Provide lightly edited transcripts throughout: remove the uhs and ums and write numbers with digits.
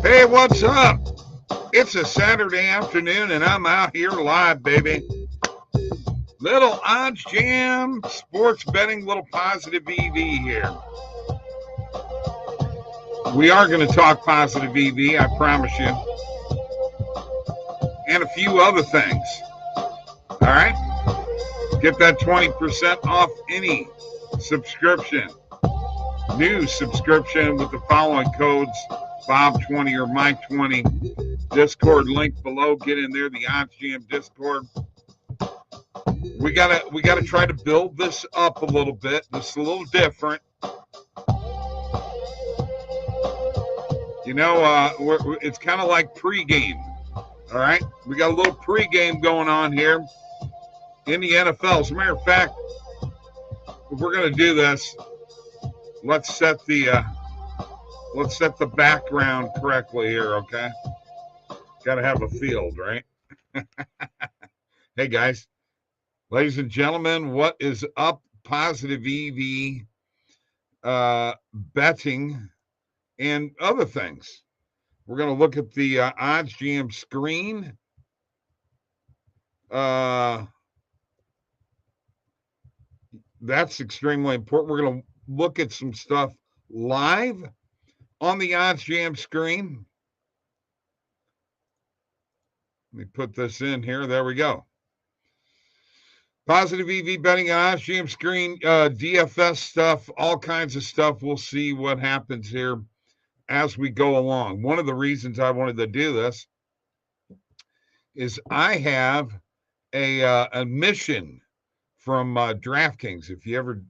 Hey, what's up? It's a Saturday afternoon and I'm out here live, baby. Little OddsJam sports betting, little positive EV here. We are going to talk positive EV, I promise you. And a few other things. All right? Get that 20% off any subscription. New subscription with the following codes: Bob20 or Mike20. Discord link below. Get in there, the OddsJam Discord. We gotta try to build this up a little bit. This is a little different. You know, it's kind of like pregame. All right, we got a little pregame going on here in the NFL. As a matter of fact, if we're gonna do this, let's set the background correctly here. Okay, got to have a field, right? Hey guys, ladies and gentlemen, what is up? Positive EV, betting, and other things. We're going to look at the OddsJam screen. That's extremely important. We're going to look at some stuff live on the OddsJam screen. Let me put this in here. There we go. Positive EV betting on OddsJam screen, DFS stuff, all kinds of stuff. We'll see what happens here as we go along. One of the reasons I wanted to do this is I have a mission from DraftKings. If you ever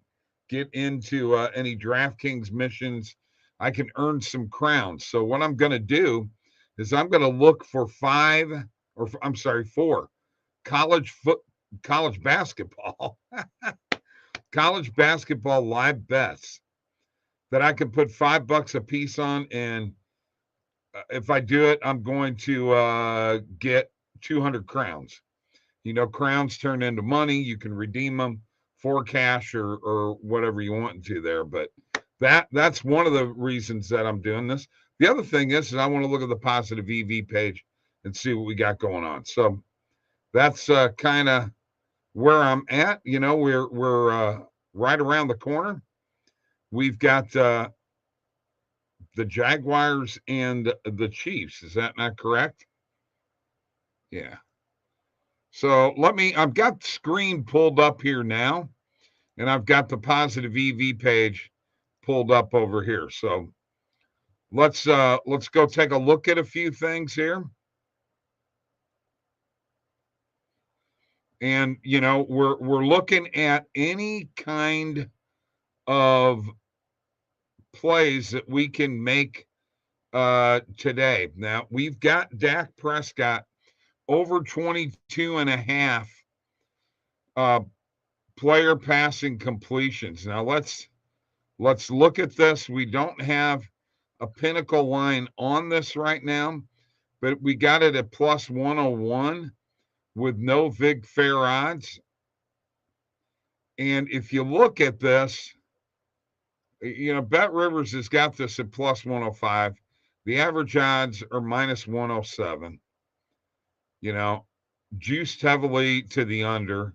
get into any DraftKings missions, I can earn some crowns. So what I'm going to do is I'm going to look for four college basketball live bets that I can put $5 a piece on, and if I do it, I'm going to get 200 crowns. You know, crowns turn into money. You can redeem them for cash or whatever you want to there. But that's one of the reasons that I'm doing this. The other thing is I want to look at the positive EV page and see what we got going on. So that's kind of where I'm at. You know, we're right around the corner. We've got the Jaguars and the Chiefs. Is that not correct? Yeah. So I've got the screen pulled up here now, and I've got the positive EV page pulled up over here. So let's go take a look at a few things here. And you know, we're looking at any kind of plays that we can make today. Now we've got Dak Prescott over 22.5 player passing completions. Now let's look at this. We don't have a pinnacle line on this right now, but we got it at plus 101 with no vig fair odds. And if you look at this, you know, Bet Rivers has got this at plus 105. The average odds are minus 107. You know, juiced heavily to the under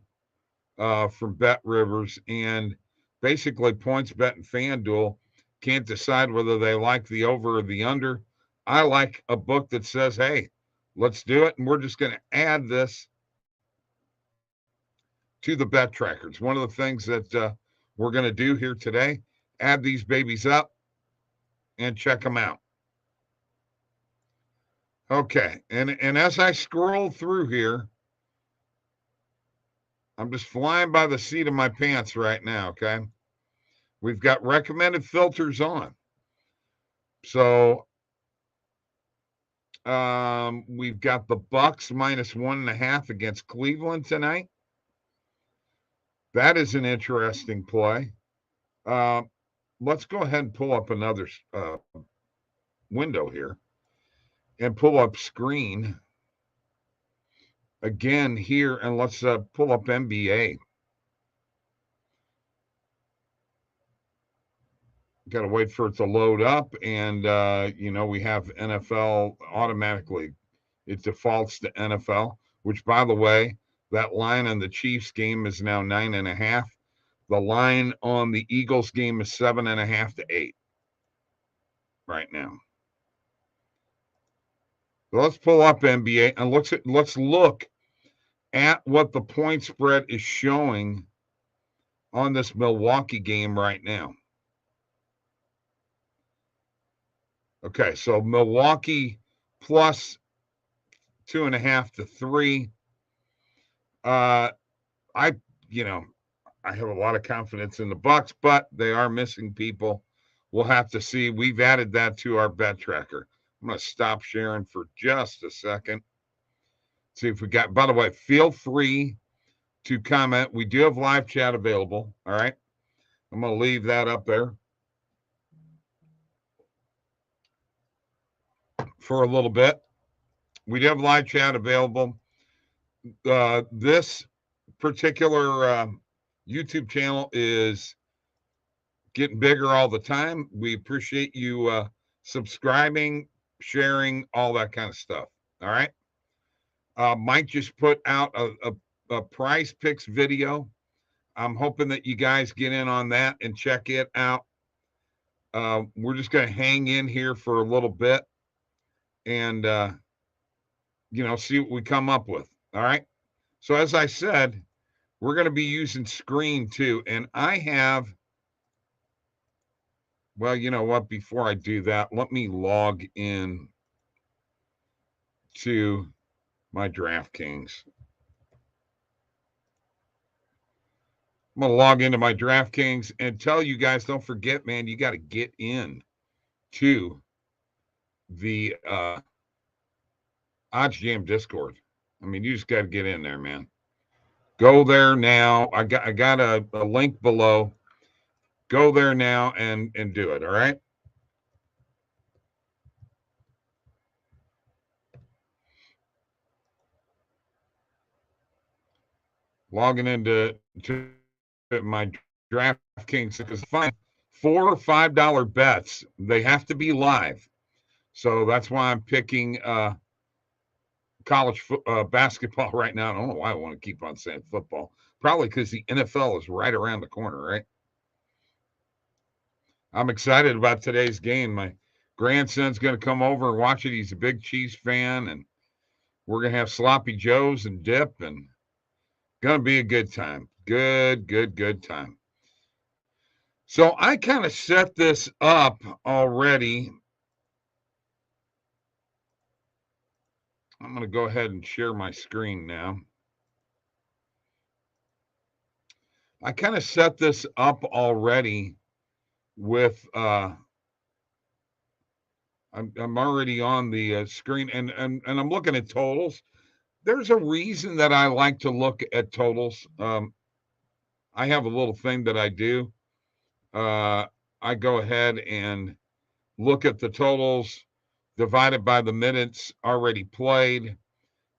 from Bet Rivers, and basically PointsBet and FanDuel can't decide whether they like the over or the under. I like a book that says, hey, let's do it, and we're just going to add this to the bet trackers. One of the things that we're going to do here today, add these babies up and check them out. Okay, and as I scroll through here, I'm just flying by the seat of my pants right now, okay? We've got recommended filters on. So we've got the Bucks minus 1.5 against Cleveland tonight. That is an interesting play. Let's go ahead and pull up another window here and pull up screen again here, and let's pull up NBA. Got to wait for it to load up, and we have NFL automatically. It defaults to NFL, which, by the way, that line on the Chiefs game is now 9.5. The line on the Eagles game is 7.5 to 8 right now. So let's pull up NBA and let's look at what the point spread is showing on this Milwaukee game right now. Okay, so Milwaukee plus 2.5 to 3. I have a lot of confidence in the Bucks, but they are missing people. We'll have to see. We've added that to our bet tracker. I'm going to stop sharing for just a second. See if we got, by the way, feel free to comment. We do have live chat available. All right. I'm going to leave that up there for a little bit. We do have live chat available. This particular YouTube channel is getting bigger all the time. We appreciate you subscribing, sharing, all that kind of stuff. All right. Mike just put out a prize picks video. I'm hoping that you guys get in on that and check it out. We're just going to hang in here for a little bit and, see what we come up with. All right. So as I said, we're going to be using screen too. And I have, well, you know what? Before I do that, let me log in to my DraftKings. I'm going to log into my DraftKings and tell you guys, don't forget, man, you got to get in to the OddsJam Discord. I mean, you just got to get in there, man. Go there now. I got a link below. Go there now and do it, all right? Logging into my DraftKings because find $4 or $5 bets. They have to be live. So that's why I'm picking college basketball right now. I don't know why I want to keep on saying football. Probably because the NFL is right around the corner, right? I'm excited about today's game. My grandson's going to come over and watch it. He's a big Chiefs fan, and we're going to have sloppy joes and dip, and going to be a good time. Good time. So I kind of set this up already. I'm going to go ahead and share my screen now. I kind of set this up already with I'm already on the screen and I'm looking at totals. There's a reason that I like to look at totals. I have a little thing that I do. I go ahead and look at the totals divided by the minutes already played,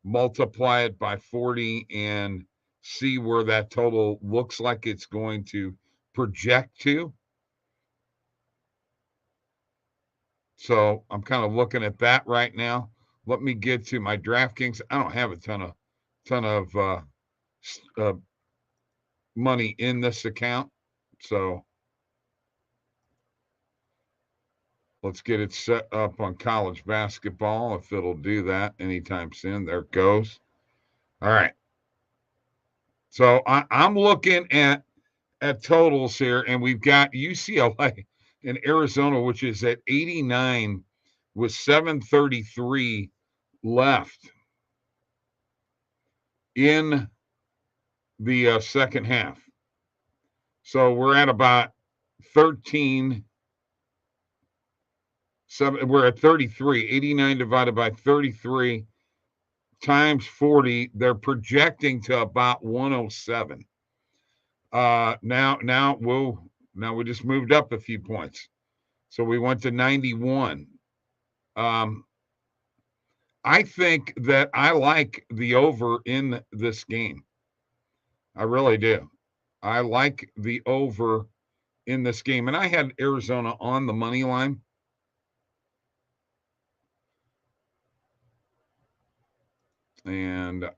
multiply it by 40 and see where that total looks like it's going to project to. So I'm kind of looking at that right now. Let me get to my DraftKings. I don't have a ton of money in this account. So let's get it set up on college basketball if it'll do that anytime soon. There it goes. All right. So I'm looking at totals here, and we've got UCLA in Arizona, which is at 89 with 7:33 left in the second half. So we're at about 13. We're at 33. 89 divided by 33 times 40. They're projecting to about 107. Now we just moved up a few points. So we went to 91. I think that I like the over in this game. I really do. I like the over in this game, and I had Arizona on the money line. And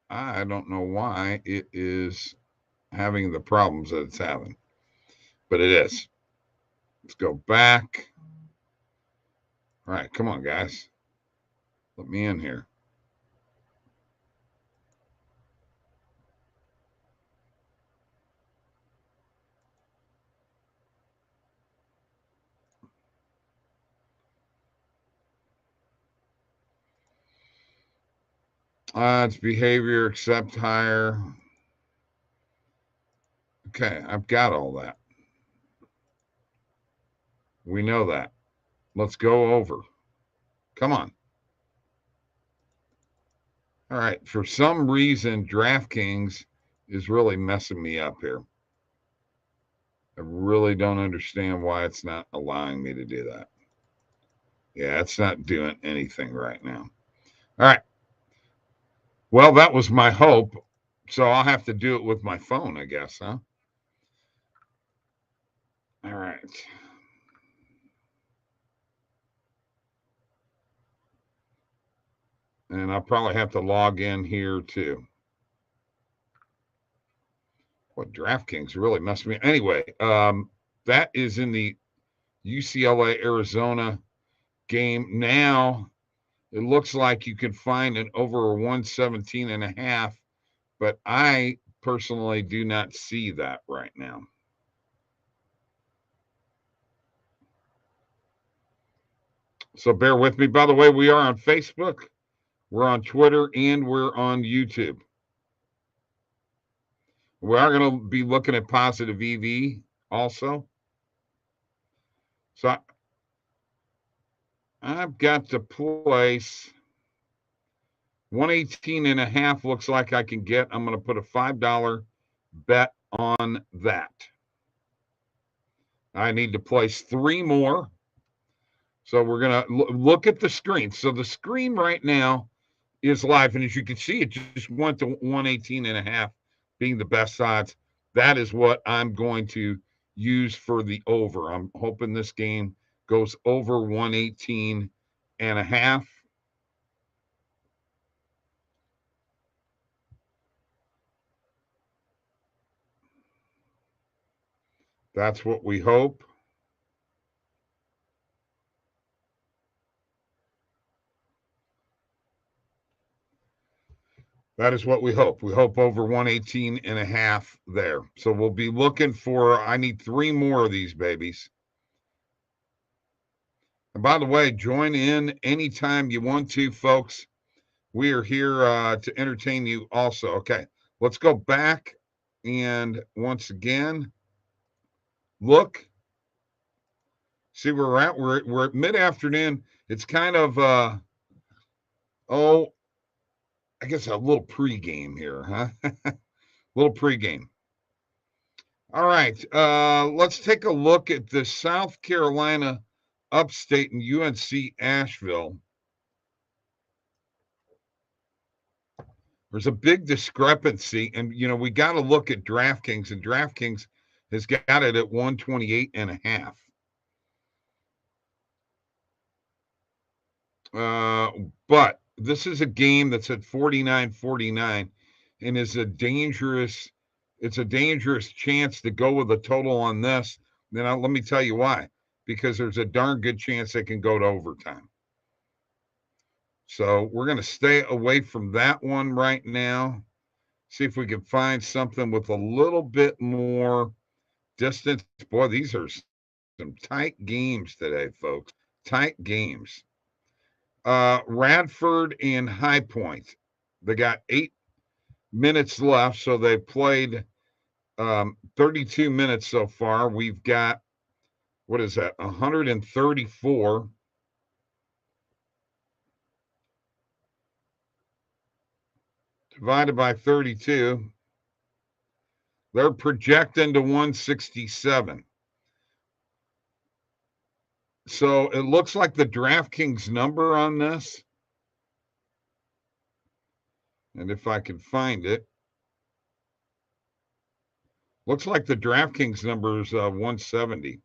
I don't know why it is having the problems that it's having, but it is. Let's go back. All right, come on, guys. Let me in here. It's behavior, accept higher. Okay, I've got all that. We know that. Let's go over. Come on. All right. For some reason, DraftKings is really messing me up here. I really don't understand why it's not allowing me to do that. Yeah, it's not doing anything right now. All right. Well, that was my hope. So I'll have to do it with my phone, I guess, huh? All right. And I'll probably have to log in here too. What DraftKings really messed me. Anyway, that is in the UCLA Arizona game. Now it looks like you can find an over 117.5, but I personally do not see that right now. So bear with me. By the way, we are on Facebook, we're on Twitter, and we're on YouTube. We are going to be looking at positive EV also. So I've got to place 118.5 looks like I can get. I'm going to put a $5 bet on that. I need to place 3 more. So we're going to look at the screen. So the screen right now is live. And as you can see, it just went to 118.5 being the best odds. That is what I'm going to use for the over. I'm hoping this game goes over 118.5. That's what we hope. That is what we hope. We hope over 118.5 there. So we'll be looking for, I need 3 more of these babies. And by the way, join in anytime you want to, folks. We are here to entertain you also. Okay, let's go back and once again, look, see where we're at. We're at mid-afternoon. It's kind of, I guess a little pregame here, huh? A little pregame. All right, let's take a look at the South Carolina Upstate and UNC Asheville. There's a big discrepancy, and we got to look at DraftKings, and DraftKings has got it at 128.5. But this is a game that's at 49-49 and is a dangerous chance to go with a total on this. Then let me tell you why. Because there's a darn good chance they can go to overtime. So we're going to stay away from that one right now. See if we can find something with a little bit more distance. Boy, these are some tight games today, folks. Tight games. Radford and High Point. They got 8 minutes left, so they've played 32 minutes so far. We've got, what is that, 134. Divided by 32. They're projecting to 167. So it looks like the DraftKings number on this, and if I can find it, Looks like the DraftKings number is 170.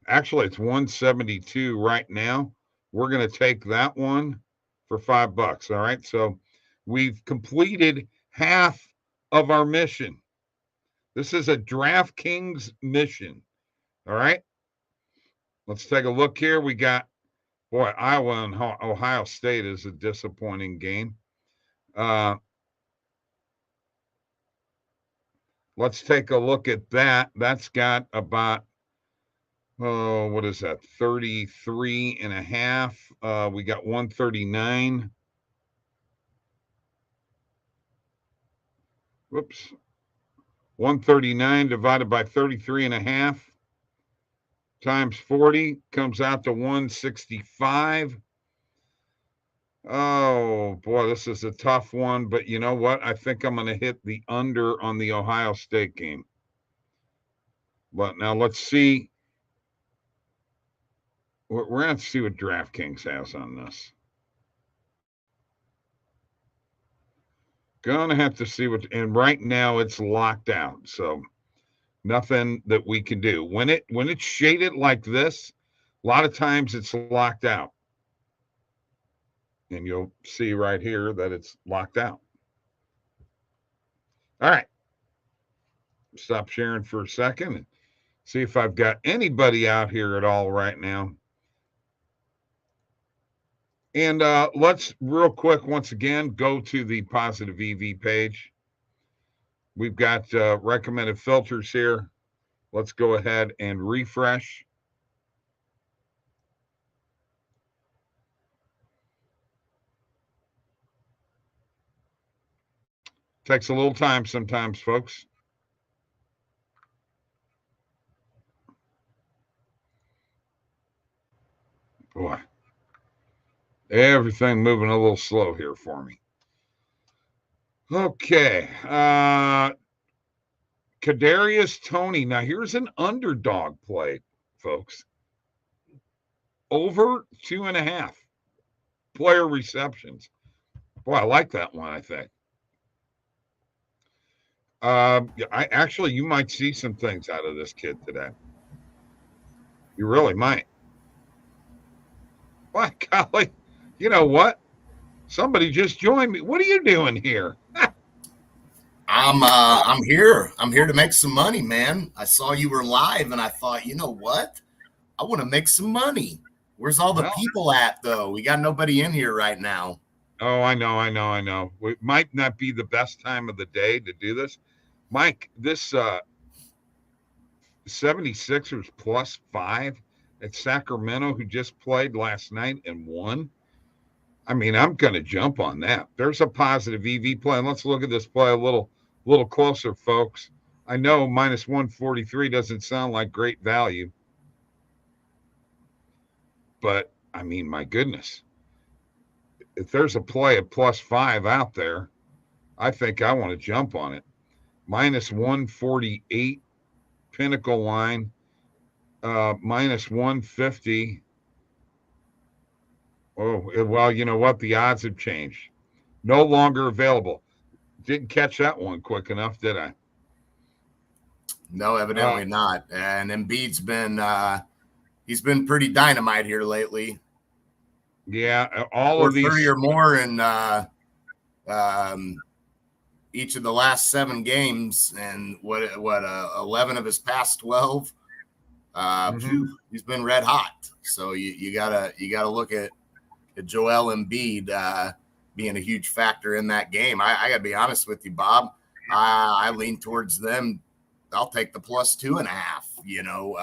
Actually, it's 172 right now. We're going to take that one for $5. All right. So we've completed half of our mission. This is a DraftKings mission. All right. Let's take a look here. We got, boy, Iowa and Ohio State is a disappointing game. Let's take a look at that. That's got about, what is that? 33 and a half. We got 139. Whoops. 139 divided by 33 and a half times 40 comes out to 165. Oh, boy, this is a tough one. But you know what? I think I'm going to hit the under on the Ohio State game. But now let's see. We're going to see what DraftKings has on this. Going to have to see what, and right now it's locked out. So nothing that we can do. When it's shaded like this, a lot of times it's locked out. And you'll see right here that it's locked out. All right. Stop sharing for a second and see if I've got anybody out here at all right now. And let's real quick, once again, go to the Positive EV page. We've got recommended filters here. Let's go ahead and refresh. Takes a little time sometimes, folks. Boy, everything moving a little slow here for me. Okay. Kadarius Toney. Now, here's an underdog play, folks. Over 2.5 player receptions. Boy, I like that one, I think. You might see some things out of this kid today. You really might. By golly, you know what? Somebody just joined me. What are you doing here? I'm here. I'm here to make some money, man. I saw you were live, and I thought, you know what? I want to make some money. Where's all the people at, though? We got nobody in here right now. Oh, I know. It might not be the best time of the day to do this. Mike, this 76ers +5 at Sacramento, who just played last night and won. I mean, I'm going to jump on that. There's a positive EV play. And let's look at this play a little closer, folks. I know -143 doesn't sound like great value. But, I mean, my goodness. If there's a play at +5 out there, I think I want to jump on it. -148 Pinnacle line, -150. Oh, well, you know what? The odds have changed. No longer available. Didn't catch that one quick enough, did I? No, evidently not. And Embiid's been he's been pretty dynamite here lately. Yeah, all of these 30 or more in each of the last 7 games, and what 11 of his past 12. He's been red hot. So you gotta look at Joel Embiid being a huge factor in that game. I gotta be honest with you, Bob. I lean towards them. I'll take the +2.5. You know,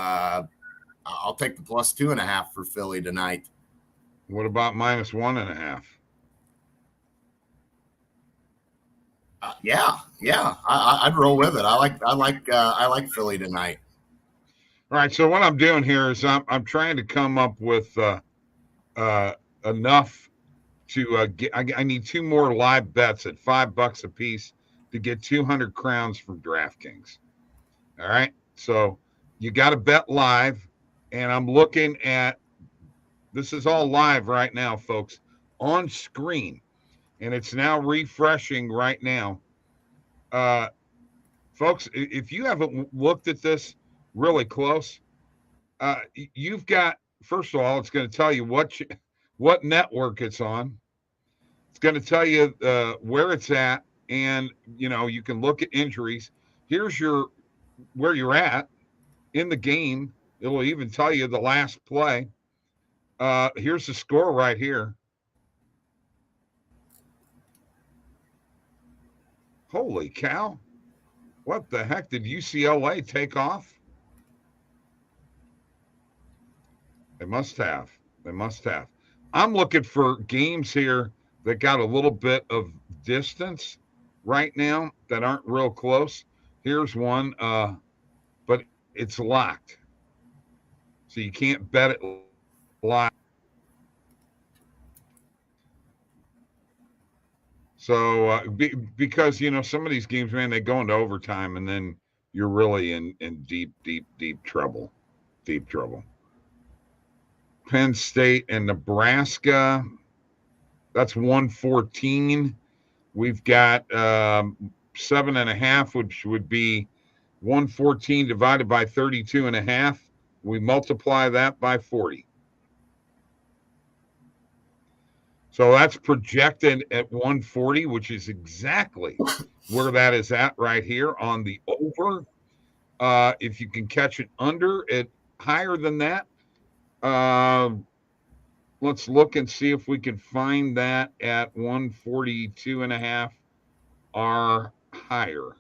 I'll take the +2.5 for Philly tonight. What about -1.5? Yeah, I'd roll with it. I like Philly tonight. All right. So what I'm doing here is I'm trying to come up with enough to get. I need 2 more live bets at $5 a piece to get 200 crowns from DraftKings. All right. So you got to bet live, and I'm looking at. This is all live right now, folks, on screen, and it's now refreshing right now. folks, if you haven't looked at this really close, you've got, first of all, it's going to tell you what network it's on. It's going to tell you where it's at, and you can look at injuries. Here's where you're at in the game. It'll even tell you the last play. Here's the score right here. Holy cow. What the heck? Did UCLA take off? They must have. They must have. I'm looking for games here that got a little bit of distance right now that aren't real close. Here's one, but it's locked. So you can't bet it live. So because some of these games, man, they go into overtime, and then you're really in deep trouble. Deep trouble. Penn State and Nebraska. That's 114. We've got 7.5, which would be 114 divided by 32.5. We multiply that by 40. So that's projected at 140, which is exactly where that is at right here on the over. If you can catch it under it higher than that, let's look and see if we can find that at 142.5 or higher.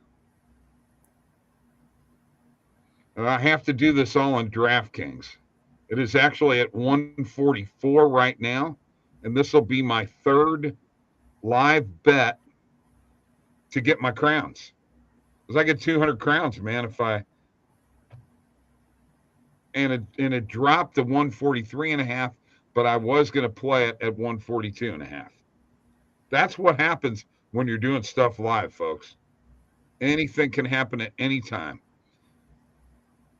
I have to do this all on DraftKings. It is actually at 144 right now, and this will be my third live bet to get my crowns. Because I get 200 crowns, man, and it dropped to 143.5, but I was going to play it at 142.5. That's what happens when you're doing stuff live, folks. Anything can happen at any time.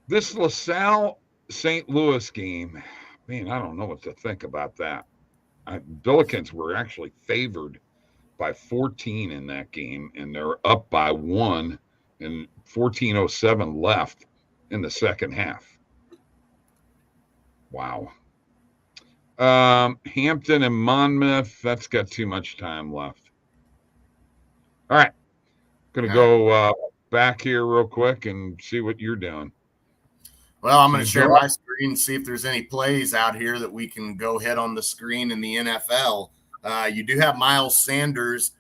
This LaSalle St. Louis game, man, I don't know what to think about that. Billikens were actually favored by 14 in that game, and they're up by 1, and 14:07 left in the second half. Wow. Hampton and Monmouth, that's got too much time left. All right. Going to go back here real quick and see what you're doing. Well, I'm going to share my screen and see if there's any plays out here that we can go hit on the screen in the NFL. You do have Miles Sanders.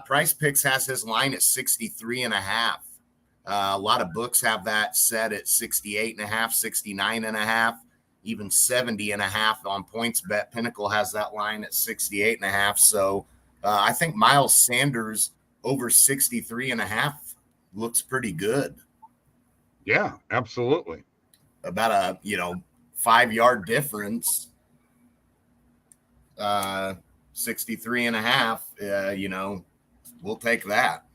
Price Picks has his line at 63.5. A lot of books have that set at 68.5, 69.5, even 70.5 on PointsBet. Pinnacle has that line at 68.5. So I think Miles Sanders over 63.5 looks pretty good. Yeah, absolutely. About a 5-yard difference. 63.5. We'll take that.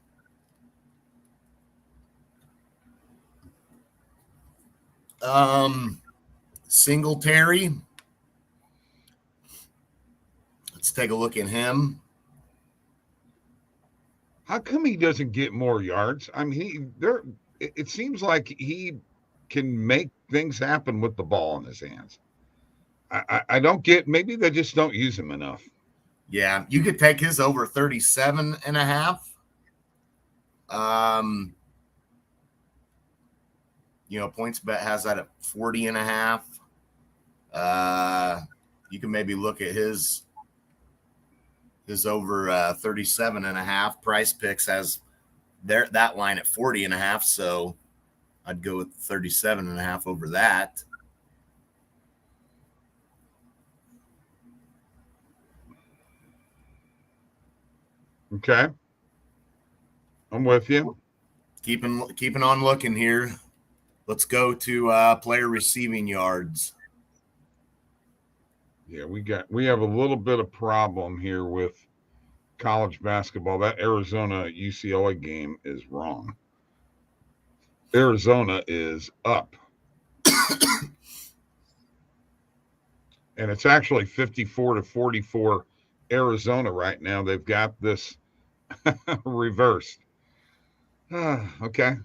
Singletary. Let's take a look at him. How come he doesn't get more yards? I mean, it seems like he can make things happen with the ball in his hands. I don't get, maybe they just don't use him enough. Yeah, you could take his over 37.5. PointsBet has that at 40.5. You can maybe look at his over 37.5. Price Picks has that line at 40.5. So I'd go with 37.5 over that. Okay. I'm with you. Keeping on looking here. Let's go to player receiving yards. Yeah, we have a little bit of problem here with college basketball. That Arizona UCLA game is wrong. Arizona is up. And it's actually 54-44 Arizona right now. They've got this reversed. Okay.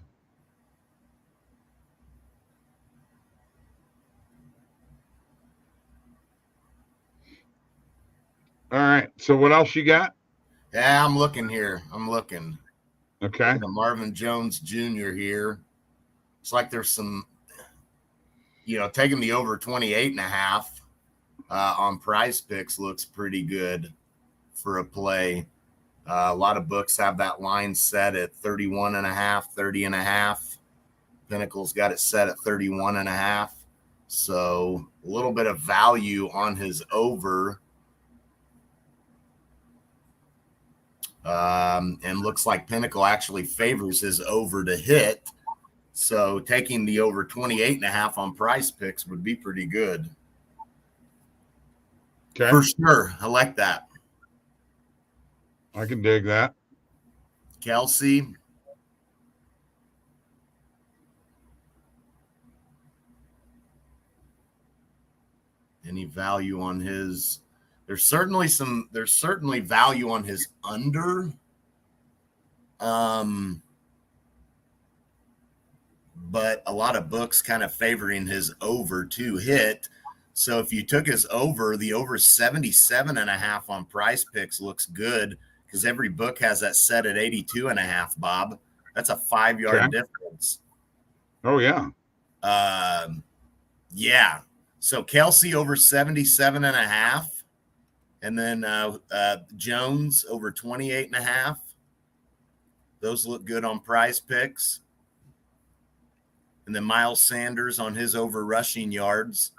All right. So what else you got? Yeah, I'm looking here. I'm looking. Okay. The Marvin Jones Jr. here. It's like there's some, taking the over 28.5 on Prize Picks looks pretty good for a play. A lot of books have that line set at 31.5, 30.5. Pinnacle's got it set at 31.5. So a little bit of value on his over. And looks like Pinnacle actually favors his over to hit. So taking the over 28.5 on Prize Picks would be pretty good. Okay. For sure. I like that. I can dig that. Kelsey. Any value on his? There's certainly value on his under. But a lot of books kind of favoring his over to hit. So if you took his over, the over 77.5 on Prize Picks looks good because every book has that set at 82.5, Bob. That's a 5-yard difference. Oh, yeah. Yeah. So Kelsey over 77.5. And then Jones over 28.5. Those look good on Prize Picks. And then Miles Sanders on his over rushing yards.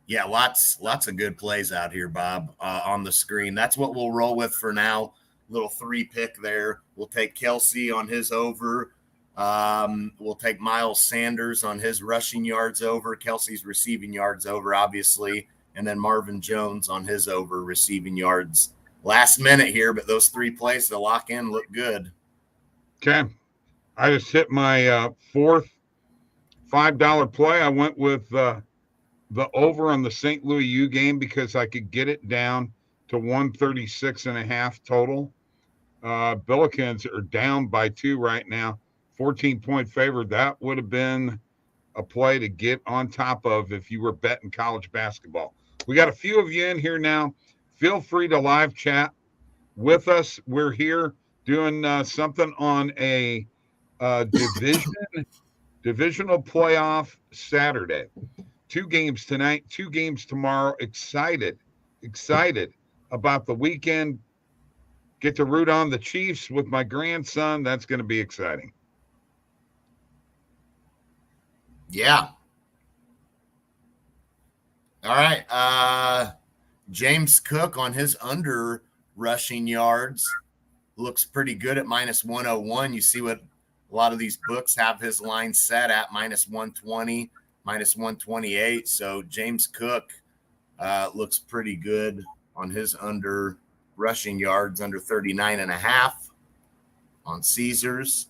Yeah, lots of good plays out here, Bob, on the screen. That's what we'll roll with for now. Little 3-pick there. We'll take Kelsey on his over. We'll take Miles Sanders on his rushing yards over. Kelsey's receiving yards over, obviously. And then Marvin Jones on his over receiving yards. Last minute here, but those 3 plays to lock in look good. Okay. I just hit my fourth $5 play. I went with the over on the St. Louis U game because I could get it down to 136.5 total. Billikens are down by 2 right now, 14-point favored. That would have been a play to get on top of if you were betting college basketball. We got a few of you in here now. Feel free to live chat with us. We're here doing something on a divisional playoff Saturday. 2 games tonight, 2 games tomorrow. Excited about the weekend. Get to root on the Chiefs with my grandson. That's going to be exciting. Yeah. All right. James Cook on his under rushing yards looks pretty good at minus 101. You see what a lot of these books have his line set at minus 120, minus 128. So James Cook looks pretty good on his under rushing yards, under 39.5 on Caesars.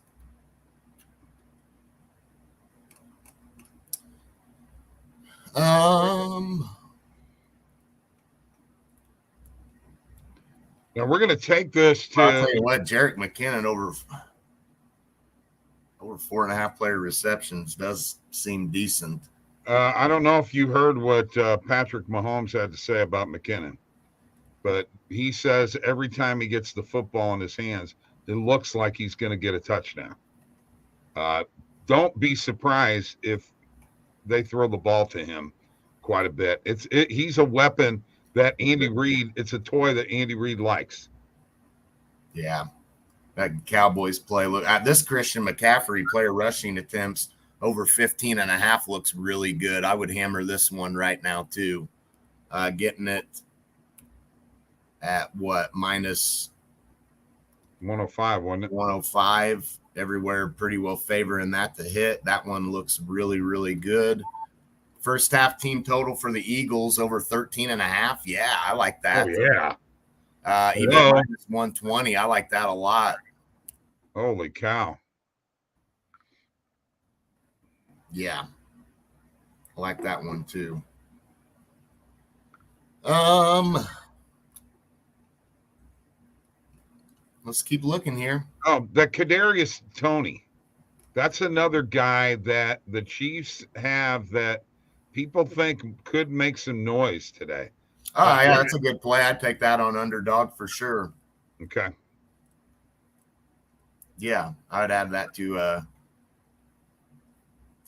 Now we're going to take this to. I'll tell you what, Jerick McKinnon over 4.5 player receptions does seem decent. I don't know if you heard what Patrick Mahomes had to say about McKinnon, but he says every time he gets the football in his hands, it looks like he's going to get a touchdown. Don't be surprised if they throw the ball to him quite a bit. He's a weapon that Andy Reid, it's a toy that Andy Reid likes. Yeah. That Cowboys play. Look at this Christian McCaffrey player rushing attempts over 15.5 looks really good. I would hammer this one right now too. Getting it at what? Minus 105, wasn't it? 105 everywhere, pretty well favoring that to hit. That one looks really, really good. First half team total for the Eagles over 13.5. Yeah, I like that. Oh, yeah. Even minus 120. I like that a lot. Holy cow. Yeah. I like that one too. Let's keep looking here. Oh, the Kadarius Toney. That's another guy that the Chiefs have that people think could make some noise today. Oh, yeah, that's a good play. I'd take that on underdog for sure. Okay. Yeah, I would add that to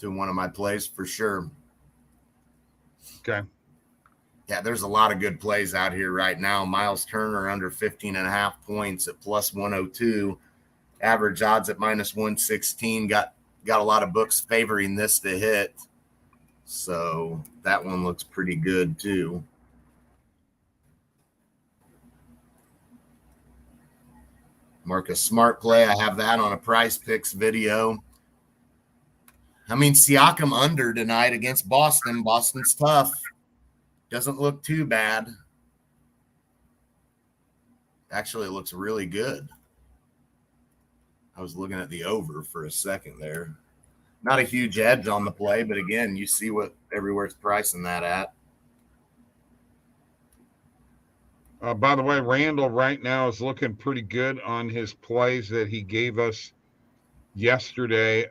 one of my plays for sure. Okay. Yeah, there's a lot of good plays out here right now. Miles Turner under 15.5 points at plus 102. Average odds at minus 116. Got a lot of books favoring this to hit. So that one looks pretty good too. Mark a smart play. I have that on a Price Picks video. I mean, Siakam under tonight against Boston. Boston's tough. Doesn't look too bad. Actually, it looks really good. I was looking at the over for a second there. Not a huge edge on the play, but again, you see what everywhere's pricing that at. By the way, Randall right now is looking pretty good on his plays that he gave us yesterday.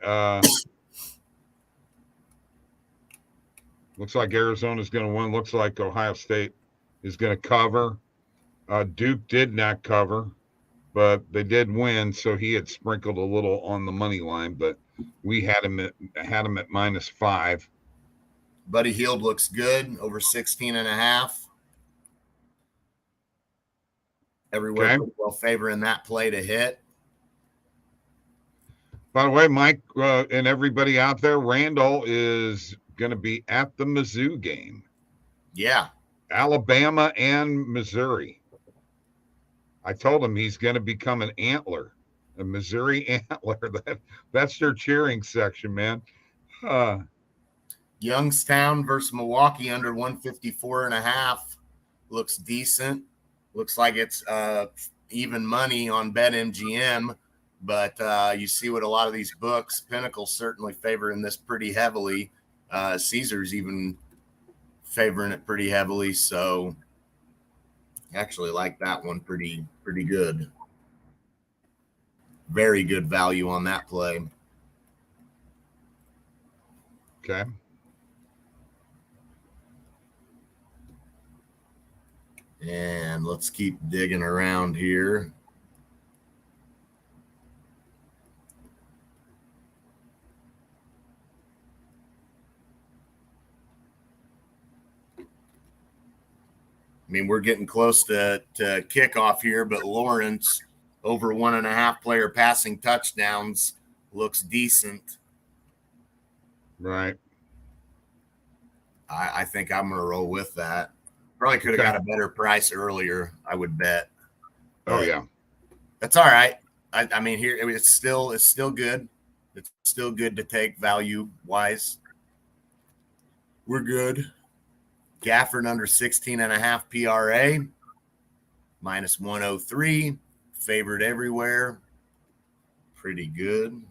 Looks like Arizona's going to win. Looks like Ohio State is going to cover. Duke did not cover, but they did win, so he had sprinkled a little on the money line, but we had him at -5. Buddy Hield looks good, over 16.5. Everywhere pretty well favoring that play to hit. By the way, Mike and everybody out there, Randall is going to be at the Mizzou game. Yeah. Alabama and Missouri. I told him he's going to become an Antler, a Missouri Antler. That's their cheering section, man. Youngstown versus Milwaukee under 154.5 looks decent. Looks like it's even money on BetMGM, but you see what a lot of these books, Pinnacle certainly favoring this pretty heavily. Caesar's even favoring it pretty heavily, so actually like that one pretty good. Very good value on that play. Okay. And let's keep digging around here. I mean, we're getting close to kickoff here, but Lawrence over 1.5 player passing touchdowns looks decent. Right. I think I'm going to roll with that. Probably could have got a better price earlier, I would bet. Oh, yeah. That's all right. I mean, here it's still good. It's still good to take value-wise. We're good. Gafford under 16.5 PRA, -103, favored everywhere. Pretty good.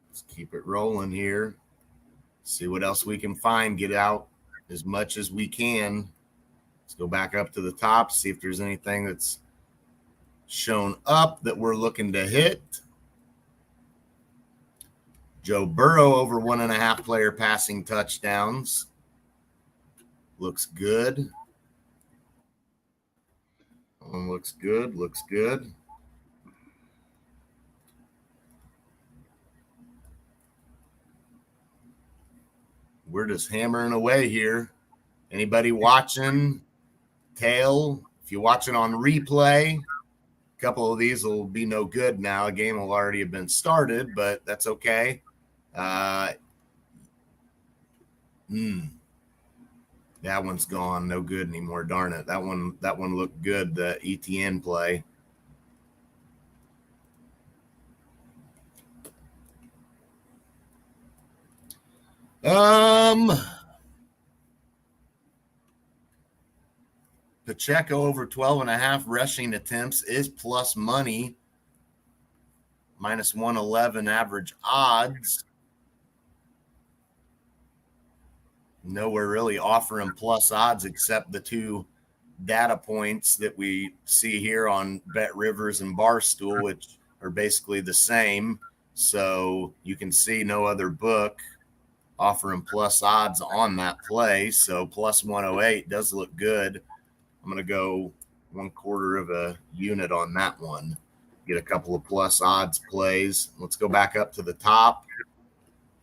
Let's keep it rolling here. See what else we can find. Get out as much as we can. Let's go back up to the top, see if there's anything that's shown up that we're looking to hit. Joe Burrow over 1.5 player passing touchdowns. Looks good. Looks good. Looks good. We're just hammering away here. Anybody watching? Tail, if you're watching on replay, a couple of these will be no good now. A game will already have been started, but that's okay. That one's gone. No good anymore. Darn it. That one looked good. The ETN play. Pacheco over 12.5 rushing attempts is plus money. -111 average odds. Nowhere really offering plus odds except the two data points that we see here on Bet Rivers and Barstool, which are basically the same. So you can see no other book offering plus odds on that play. So plus 108 does look good. I'm going to go 1/4 of a unit on that one. Get a couple of plus odds plays. Let's go back up to the top.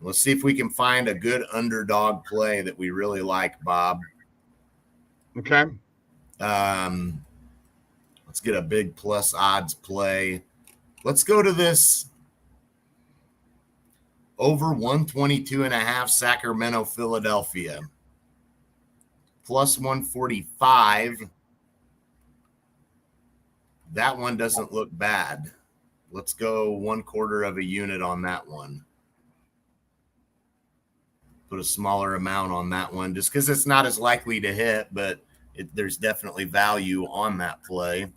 Let's see if we can find a good underdog play that we really like, Bob. Okay. Let's get a big plus odds play. Let's go to this over 122.5 Sacramento, Philadelphia. Plus 145. That one doesn't look bad. Let's go 1/4 of a unit on that one. Put a smaller amount on that one just because it's not as likely to hit, but there's definitely value on that play.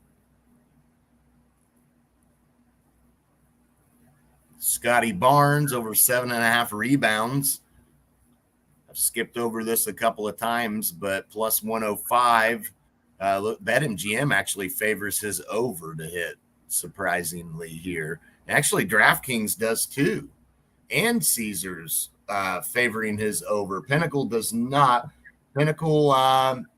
Scotty Barnes over 7.5 rebounds. I've skipped over this a couple of times, but plus 105. Look, BetMGM actually favors his over to hit, surprisingly here. Actually, DraftKings does too, and Caesars favoring his over. Pinnacle does not. Pinnacle,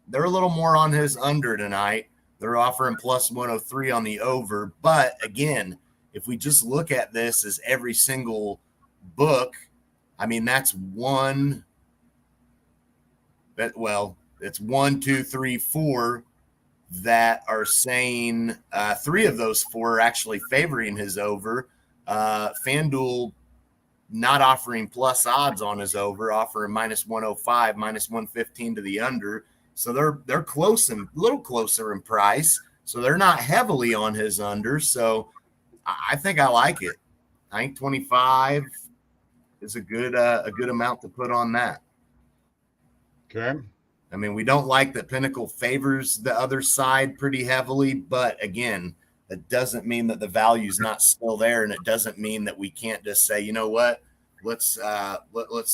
they're a little more on his under tonight. They're offering plus 103 on the over. But again, if we just look at this as every single book, I mean, that's one. Well, it's 1, 2, 3, 4 that are saying 3 of those 4 are actually favoring his over. FanDuel not offering plus odds on his over, offering minus 105, minus 115 to the under. So they're close and a little closer in price. So they're not heavily on his under. So I think I like it. I think 25 is a good amount to put on that. Okay. I mean, we don't like that Pinnacle favors the other side pretty heavily, but again, that doesn't mean that the value is not still there, and it doesn't mean that we can't just say, you know what, let's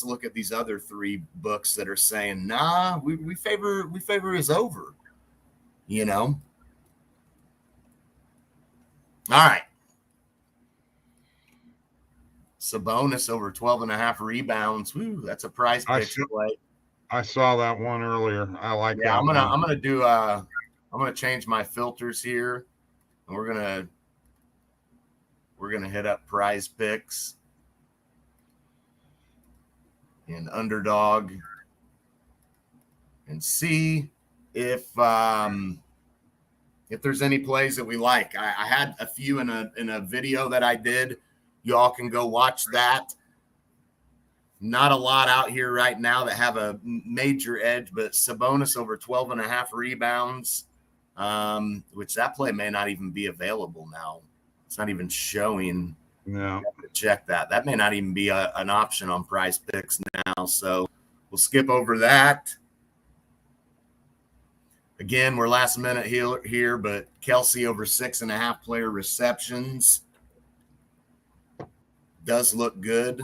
look at these other 3 books that are saying, nah, we favor his over, you know. All right. Sabonis over 12.5 rebounds. Woo, that's a prize pick play. I saw that one earlier. I like that. I'm gonna change my filters here, and we're gonna hit up prize picks and underdog and see if there's any plays that we like. I had a few in a video that I did. Y'all can go watch that. Not a lot out here right now that have a major edge, but Sabonis over 12.5 rebounds, which that play may not even be available now. It's not even showing. No. Check that. That may not even be an option on Prize Picks now. So we'll skip over that. Again, we're last minute here, but Kelsey over 6.5 player receptions does look good.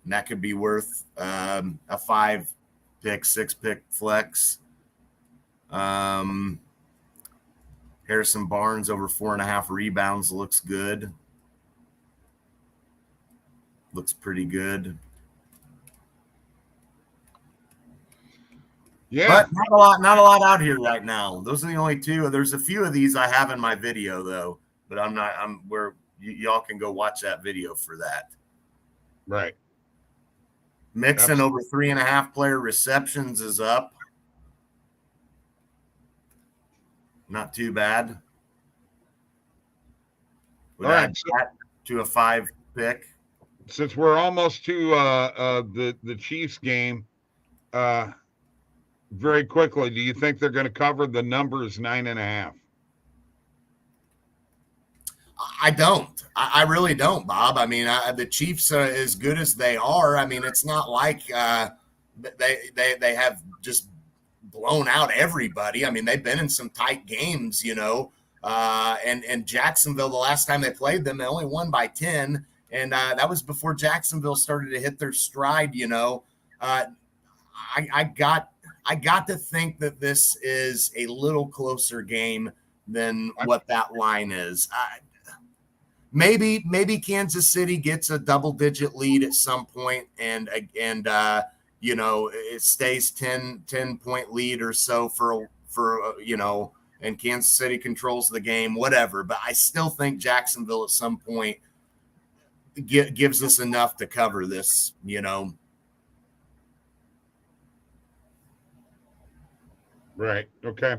And that could be worth a 5-pick, 6-pick flex. Harrison Barnes over 4.5 rebounds looks good. Looks pretty good. Yeah. But not a lot out here right now. Those are the only 2. There's a few of these I have in my video though, but y'all can go watch that video for that. Right. Mixon over 3.5 player receptions is up. Not too bad. Would add that to a 5-pick. Since we're almost to the Chiefs game, very quickly, do you think they're going to cover the numbers 9.5? I don't. I really don't, Bob. I mean, the Chiefs, as good as they are, I mean, it's not like they have just blown out everybody. I mean, they've been in some tight games, you know. And Jacksonville, the last time they played them, they only won by 10, and that was before Jacksonville started to hit their stride. You know, I got to think that this is a little closer game than what that line is. maybe Kansas City gets a double-digit lead at some point, and you know, it stays 10-point lead or so for you know, and Kansas City controls the game, whatever. But I still think Jacksonville at some point gives us enough to cover this, you know. Right. Okay.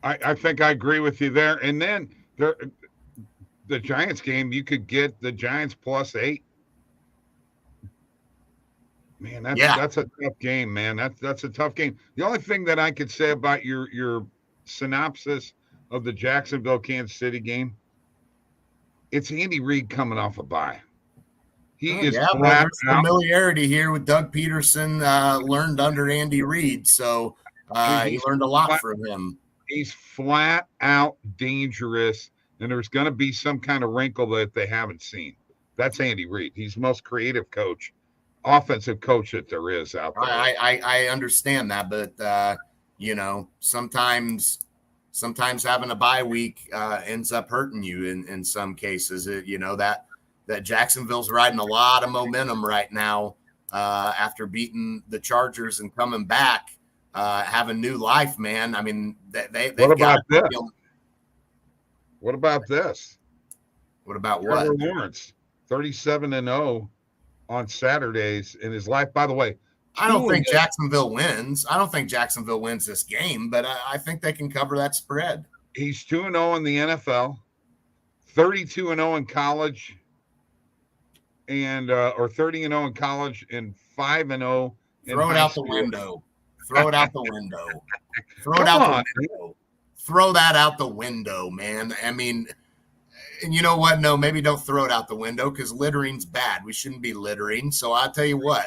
I think I agree with you there. And then the Giants game, you could get the Giants +8. Man, that's a tough game, man. That's a tough game. The only thing that I could say about your synopsis of the Jacksonville Kansas City game, it's Andy Reid coming off a bye. There's familiarity here with Doug Peterson, learned under Andy Reid, so he learned a lot from him. He's flat out dangerous, and there's going to be some kind of wrinkle that they haven't seen. That's Andy Reid. He's the most creative coach, offensive coach that there is out there. I understand that, but you know, sometimes having a bye week ends up hurting you in some cases. You know, that Jacksonville's riding a lot of momentum right now after beating the Chargers and coming back, having new life, man. I mean, they've got this? What about this? What about Trevor what? Lawrence, 37-0 on Saturdays in his life. By the way, I don't think Jacksonville wins. I don't think Jacksonville wins this game, but I think they can cover that spread. He's 2-0 in the NFL, 32-0 in college, and or 30-0 in college, and 5-0. Throw it out the window. Throw it out the window. Throw it out the window. Throw that out the window, man. I mean, and you know what? No, maybe don't throw it out the window because littering's bad. We shouldn't be littering. So I'll tell you what,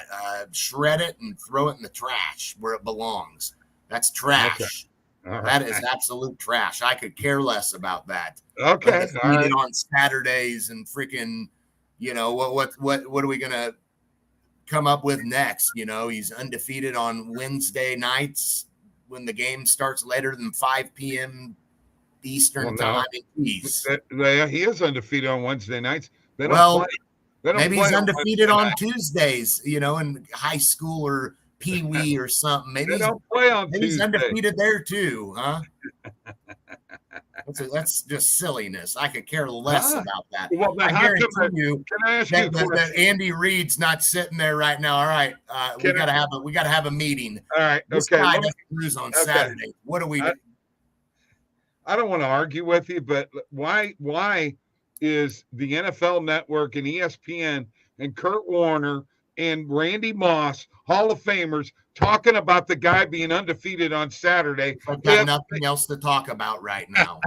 shred it and throw it in the trash where it belongs. That's trash. Okay. That is absolute trash. I could care less about that. Okay. All right. On Saturdays and freaking, you know, what are we going to come up with next? You know, he's undefeated on Wednesday nights when the game starts later than 5 p.m. Eastern time. He is undefeated on Wednesday nights. Maybe he's undefeated on Tuesdays, you know, in high school or pee-wee or something. Maybe they don't play on Tuesday. He's undefeated there too, huh? That's just silliness. I could care less about that. Well, I guarantee you, can I ask you that Andy Reid's not sitting there right now. All right, we got to have a meeting. All right, this guy doesn't lose on Saturday. What do we do? I don't want to argue with you, but why is the NFL Network and ESPN and Kurt Warner and Randy Moss, Hall of Famers, talking about the guy being undefeated on Saturday? They've got nothing else to talk about right now.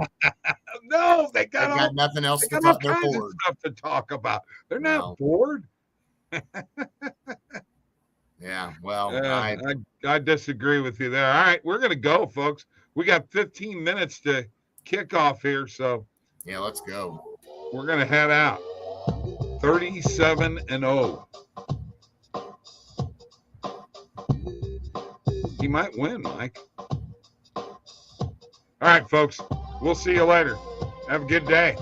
No, they got nothing else to talk about. Stuff to talk about. They're not bored. Yeah, well, I disagree with you there. All right, we're going to go, folks. We got 15 minutes to kick off here, so yeah, let's go. We're going to head out. 37-0. He might win, Mike. All right, folks. We'll see you later. Have a good day.